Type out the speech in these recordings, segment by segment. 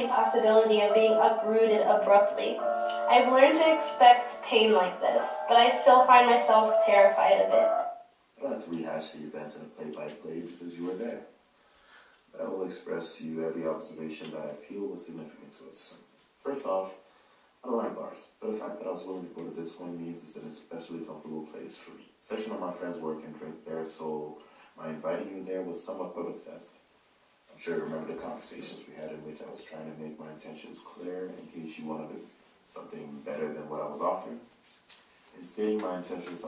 the possibility of being uprooted abruptly. I've learned to expect pain like this, but I still find myself terrified of it. I don't have to rehash the events in a play-by-play because you were there. But I will express to you every observation that I feel was significant to us. First off, I don't like bars, so the fact that I was willing to go to this one means it's an especially comfortable place for me. A section of my friends work and drink there, so my inviting you there was somewhat of a test. I'm sure you remember the conversations we had in which I was trying to make my intentions clear in case you wanted something better than what I was offering. In stating my intentions,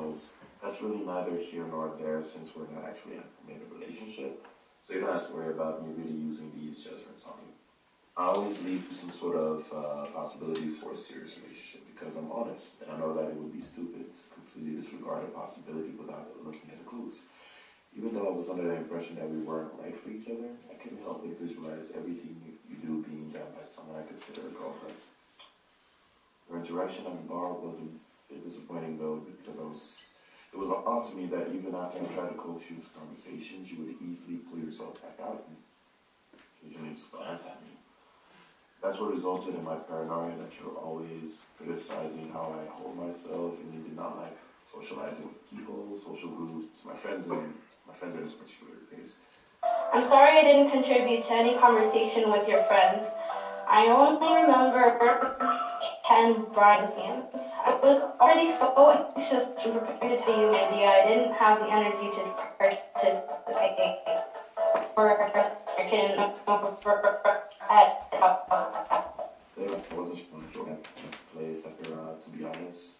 that's really neither here nor there since we're not actually in a committed relationship. So you don't have to worry about me really using these judgments on you. I always leave some sort of possibility for a serious relationship because I'm honest, and I know that it would be stupid to completely disregard a possibility without looking at the clues. Even though I was under the impression that we weren't right for each other, I couldn't help but visualize everything you do being done by someone I consider a girlfriend. Your interaction at the bar was a bit disappointing though, because it was odd to me that even after I tried to coax you into conversations, you would easily pull yourself back out and occasionally just glance at me. That's what resulted in my paranoia that you're always criticizing how I hold myself, and you did not like socializing with people, social groups, my friends in this particular case. I'm sorry I didn't contribute to any conversation with your friends. I only remember Ken Brian's names. I was already so anxious to prepare to tell you my idea. I didn't have the energy to participate. I wasn't sure to join that place after, to be honest.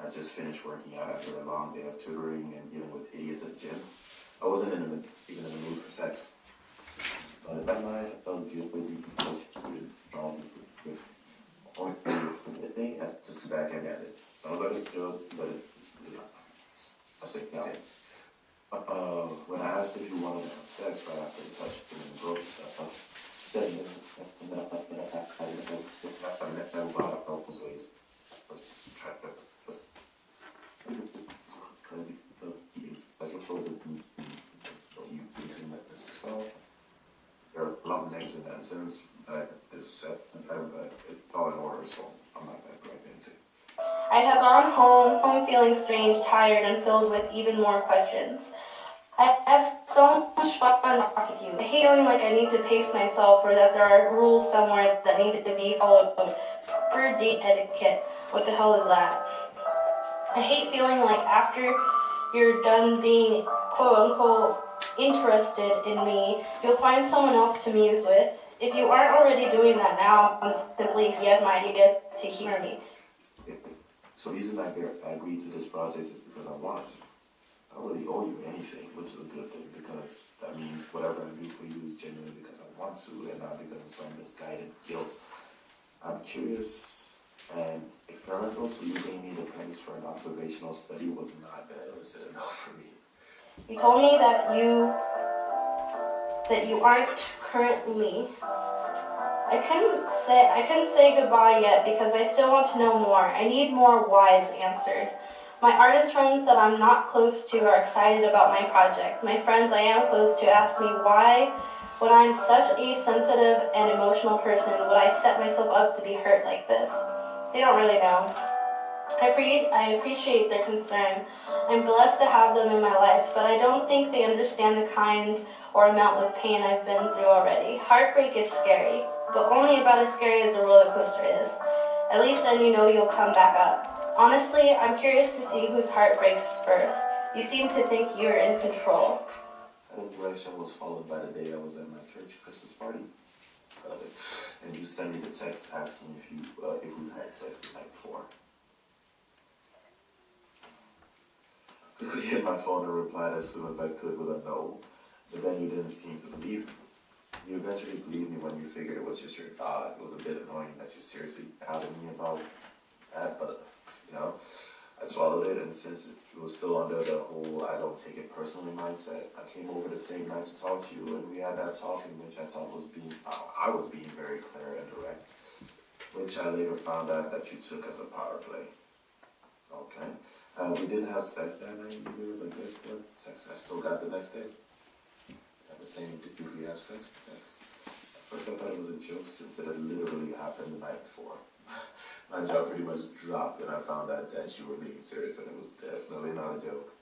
I just finished working out after a long day of tutoring and dealing with idiots at the gym. I wasn't even in the mood for sex. But at that night, I felt guilty because you had drawn with only thing I just back and at it. Sounds like a joke, but I think when I asked if you wanted to have sex right after the touch and the broke stuff, I said and then I met that a lot of purpose ways. Try to just clearly felt keeping special clothes with you being like this spell. There are a lot of names in that sentence, but it's set and it's all in order, so I'm not that great at anything. I had gone home feeling strange, tired, and filled with even more questions. I have so much fun talking to you. I hate feeling like I need to pace myself or that there are rules somewhere that need to be followed. Proper date etiquette. What the hell is that? I hate feeling like after you're done being quote-unquote interested in me, you'll find someone else to muse with. If you aren't already doing that now, simply say yes, my idea to hear me. So the reason I agreed to this project is because I wanted to. I don't really owe you anything, which is a good thing because that means whatever I do for you is genuinely because I want to and not because of some misguided guilt. I'm curious and experimental, so you gave me the premise for an observational study was not illicit enough for me. You told me that you aren't currently. I couldn't say goodbye yet because I still want to know more. I need more whys answered. My artist friends that I'm not close to are excited about my project. My friends I am close to ask me why, when I'm such a sensitive and emotional person, would I set myself up to be hurt like this? They don't really know. I appreciate their concern. I'm blessed to have them in my life, but I don't think they understand the kind or amount of pain I've been through already. Heartbreak is scary, but only about as scary as a roller coaster is. At least then you know you'll come back up. Honestly, I'm curious to see whose heart breaks first. You seem to think you're in control. That interaction was followed by the day I was at my church Christmas party. And you sent me the text asking if we had sex the night before. I could hit my phone and replied as soon as I could with a no, but then you didn't seem to believe me. You eventually believed me when you figured it was just your thought. It was a bit annoying that you seriously doubted me about that, but I swallowed it, and since it was still under the whole I don't take it personally mindset, I came over the same night to talk to you, and we had that talk in which I thought I was being very clear and direct, which I later found out that you took as a power play. Okay. We didn't have sex that night either, but guess what? Sex I still got the next day. At the same, did we have sex? First I thought it was a joke since it had literally happened the night before. My jaw pretty much dropped and I found out that you were being serious and it was definitely not a joke.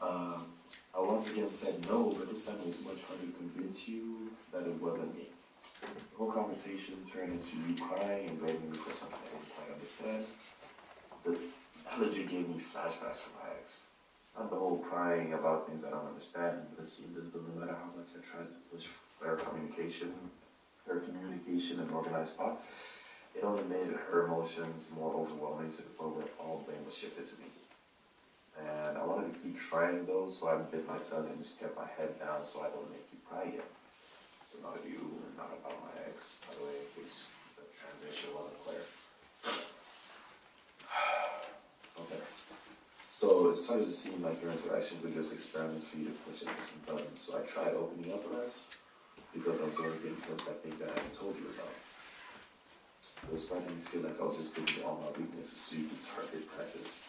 I once again said no, but this time it was much harder to convince you that it wasn't me. The whole conversation turned into you crying and blaming me for something I didn't quite understand. But that legit gave me flashbacks from my ex. Not the whole crying about things I don't understand, but it seemed as though no matter how much I tried to push for communication and organized thought, it only made her emotions more overwhelming to the point where all blame was shifted to me. And I wanted to keep trying though, so I bit my tongue and just kept my head down so I don't make you cry again. It's about you and not about my ex, by the way, in case the transition wasn't clear. Okay. So it started to seem like your interactions were just experiments for you to push a different button. So I tried opening up less because I was only getting hooked at things that I hadn't told you about. It was starting to feel like I was just giving you all my weaknesses so you could target practice.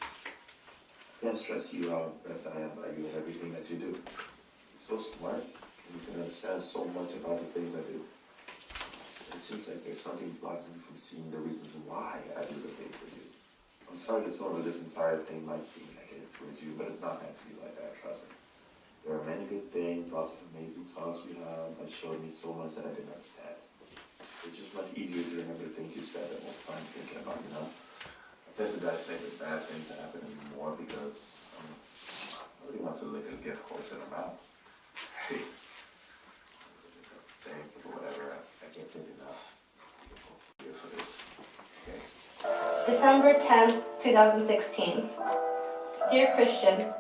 I can't stress you how impressed I am by you and everything that you do. You're so smart and you can understand so much about the things I do. It seems like there's something blocking you from seeing the reasons why I do the things I do. I'm sorry the tone of this entire thing might seem negative towards you, but it's not meant to be like that, trust me. There are many good things, lots of amazing talks we had that showed me so much that I didn't understand. It's just much easier to remember the things you said than more time thinking about, you know? I tend to dissect the bad things that happen to me more because nobody wants to lick a gift horse in the mouth. Hey, that's the same, but whatever, I can't think enough. Here for this, okay? December 10th, 2016. Dear Christian,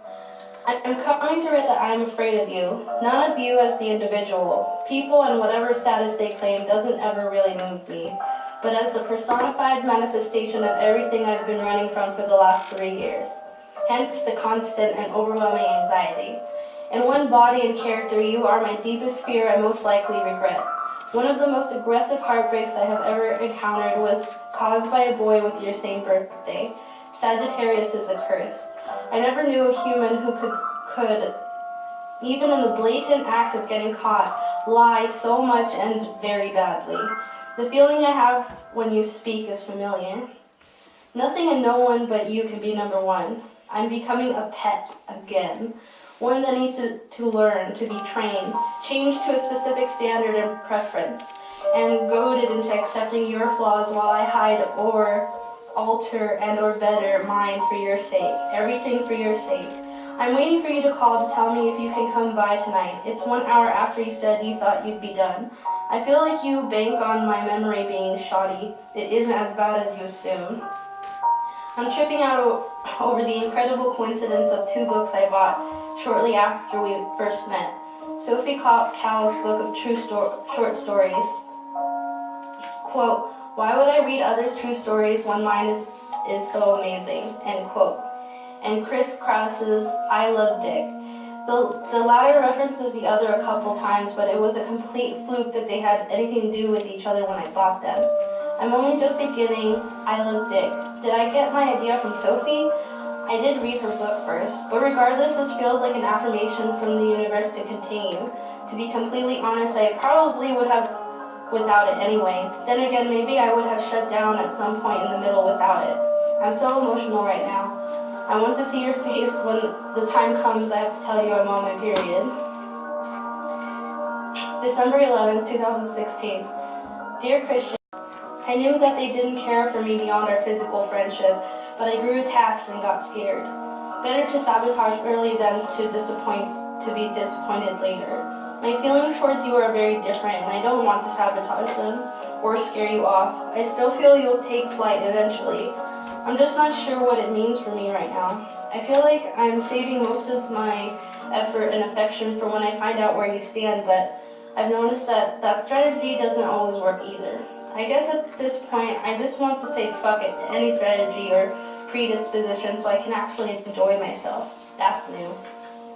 I am coming to realize that I am afraid of you, not of you as the individual. People and whatever status they claim doesn't ever really move me, but as the personified manifestation of everything I've been running from for the last 3 years. Hence the constant and overwhelming anxiety. In one body and character, you are my deepest fear and most likely regret. One of the most aggressive heartbreaks I have ever encountered was caused by a boy with your same birthday. Sagittarius is a curse. I never knew a human who could, even in the blatant act of getting caught, lie so much and very badly. The feeling I have when you speak is familiar. Nothing and no one but you can be number one. I'm becoming a pet again. One that needs to learn, to be trained, changed to a specific standard and preference, and goaded into accepting your flaws while I hide or alter and or better mine for your sake. Everything for your sake. I'm waiting for you to call to tell me if you can come by tonight. It's 1 hour after you said you thought you'd be done. I feel like you bank on my memory being shoddy. It isn't as bad as you assume. I'm tripping out over the incredible coincidence of 2 books I bought shortly after we first met. Sophie Cowell's book of short stories. Quote, why would I read others' true stories when mine is so amazing? End quote. And Chris Krause's I Love Dick. The latter references the other a couple times, but it was a complete fluke that they had anything to do with each other when I bought them. I'm only just beginning I Love Dick. Did I get my idea from Sophie? I did read her book first, but regardless, this feels like an affirmation from the universe to continue. To be completely honest, I probably would have without it anyway. Then again, maybe I would have shut down at some point in the middle without it. I'm so emotional right now. I want to see your face when the time comes I have to tell you I'm on my period. December 11th, 2016. Dear Christian, I knew that they didn't care for me beyond our physical friendship, but I grew attached and got scared. Better to sabotage early than to be disappointed later. My feelings towards you are very different, and I don't want to sabotage them or scare you off. I still feel you'll take flight eventually. I'm just not sure what it means for me right now. I feel like I'm saving most of my effort and affection for when I find out where you stand, but I've noticed that strategy doesn't always work either. I guess at this point, I just want to say fuck it to any strategy or predisposition so I can actually enjoy myself. That's new.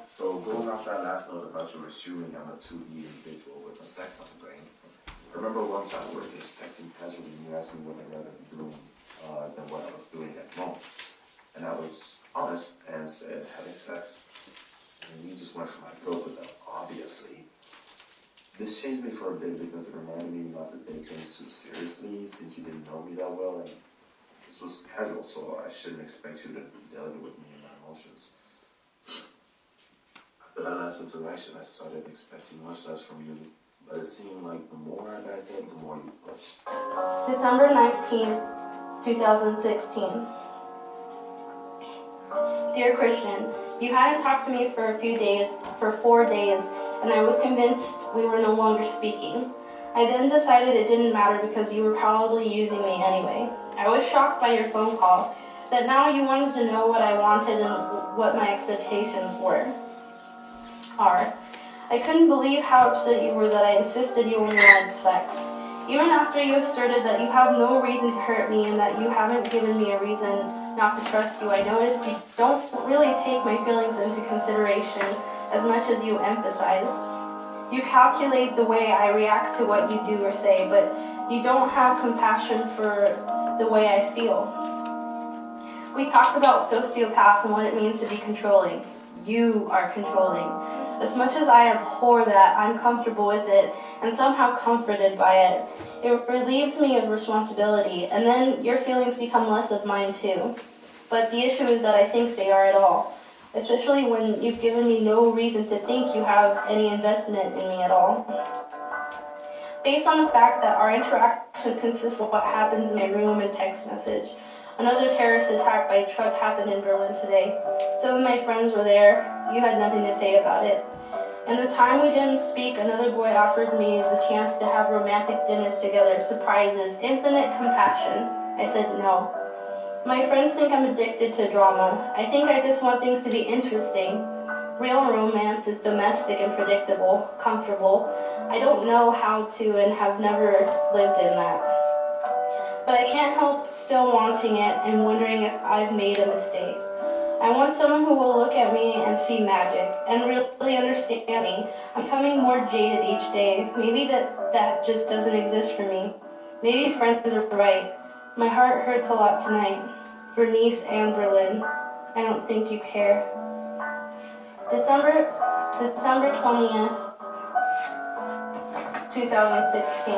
So going off that last note about you assuming I'm a 2D individual with a sex on the brain, I remember once at work just texting casually and you asked me what I'd rather be doing than what I was doing at the moment. And I was honest and said having sex. And you just went for my throat with that, obviously. This changed me for a bit because it reminded me not to take things too seriously since you didn't know me that well, and this was casual, so I shouldn't expect you to be delicate with me and my emotions. After that last interaction, I started expecting much less from you, but it seemed like the more I backed up, the more you pushed. December 19th, 2016. Dear Christian, you hadn't talked to me for 4 days, and I was convinced we were no longer speaking. I then decided it didn't matter because you were probably using me anyway. I was shocked by your phone call, that now you wanted to know what I wanted and what my expectations are. I couldn't believe how upset you were that I insisted you only wanted sex. Even after you asserted that you have no reason to hurt me and that you haven't given me a reason not to trust you, I noticed you don't really take my feelings into consideration as much as you emphasized. You calculate the way I react to what you do or say, but you don't have compassion for the way I feel. We talked about sociopaths and what it means to be controlling. You are controlling. As much as I abhor that, I'm comfortable with it and somehow comforted by it. It relieves me of responsibility, and then your feelings become less of mine too. But the issue is that I think they are at all, especially when you've given me no reason to think you have any investment in me at all. Based on the fact that our interactions consist of what happens in my room and text message. Another terrorist attack by a truck happened in Berlin today. Some of my friends were there. You had nothing to say about it. In the time we didn't speak, another boy offered me the chance to have romantic dinners together, surprises, infinite compassion. I said no. My friends think I'm addicted to drama. I think I just want things to be interesting. Real romance is domestic and predictable, comfortable. I don't know how to and have never lived in that. But I can't help still wanting it and wondering if I've made a mistake. I want someone who will look at me and see magic and really understand me. I'm becoming more jaded each day. Maybe that just doesn't exist for me. Maybe friends are right. My heart hurts a lot tonight. For Nice and Berlin. I don't think you care. December 20th, 2016.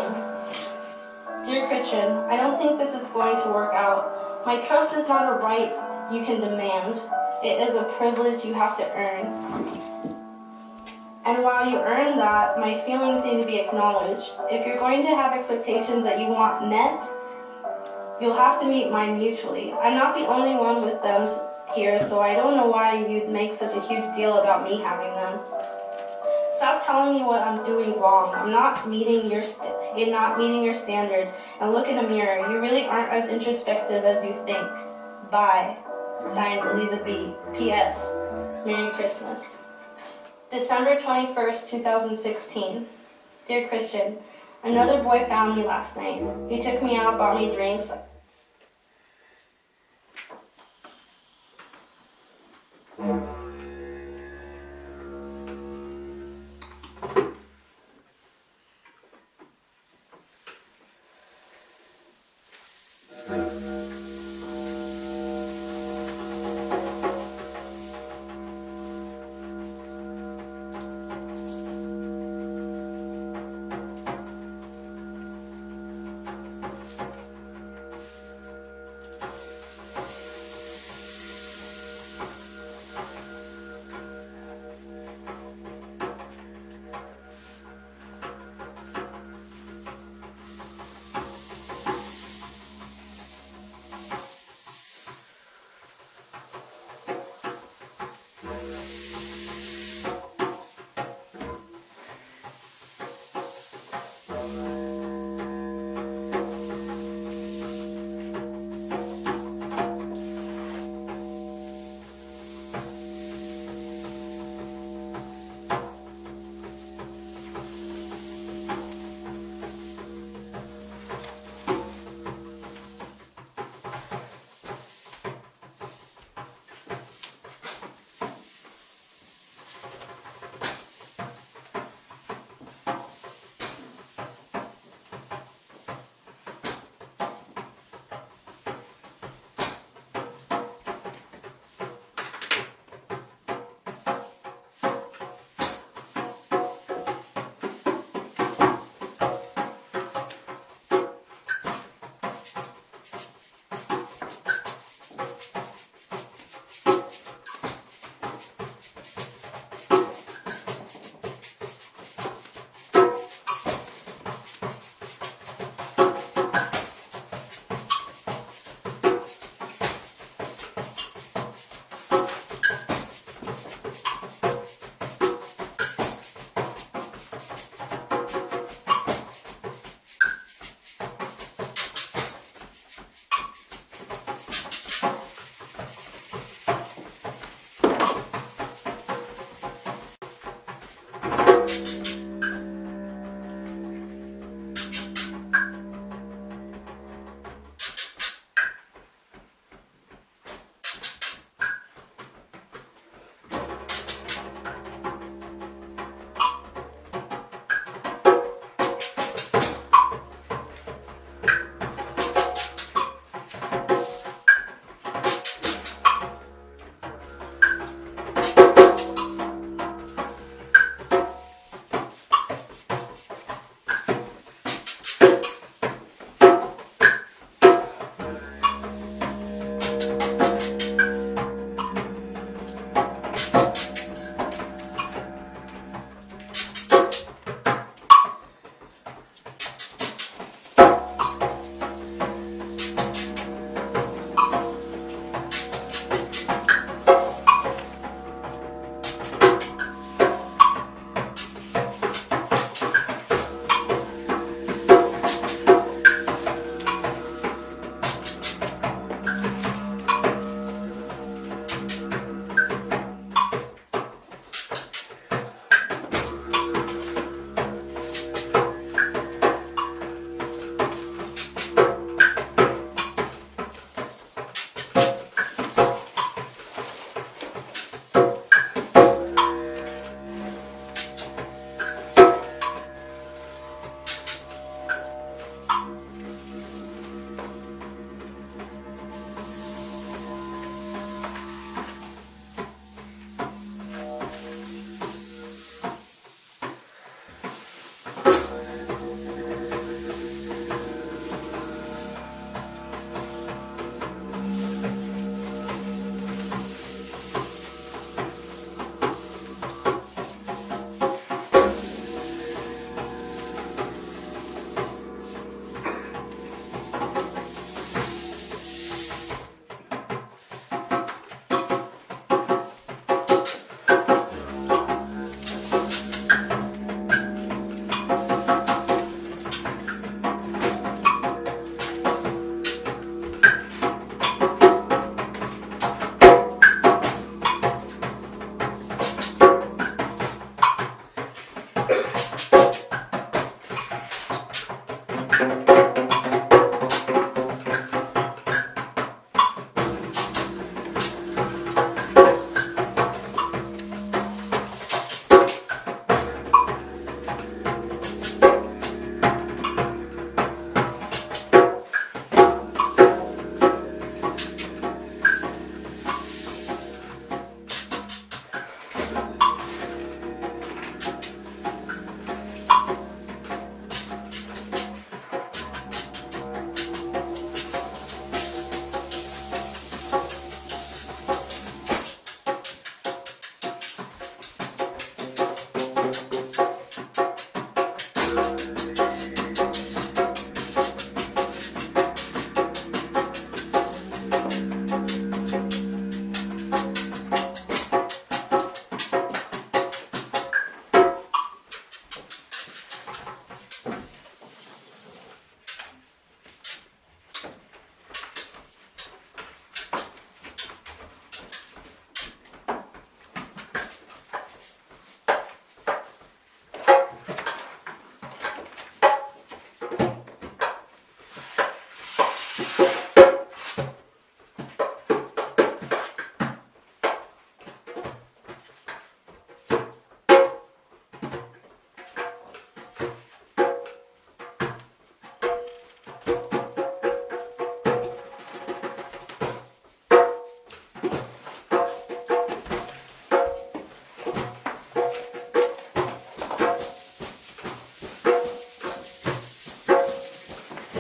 Dear Christian, I don't think this is going to work out. My trust is not a right you can demand. It is a privilege you have to earn. And while you earn that, my feelings need to be acknowledged. If you're going to have expectations that you want met, you'll have to meet mine mutually. I'm not the only one with them here, so I don't know why you'd make such a huge deal about me having them. Stop telling me what I'm doing wrong. I'm not meeting your standard. And look in the mirror. You really aren't as introspective as you think. Bye. Signed, Eliza B. P.S. Merry Christmas. December 21st, 2016. Dear Christian, another boy found me last night. He took me out, bought me drinks.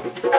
Bye.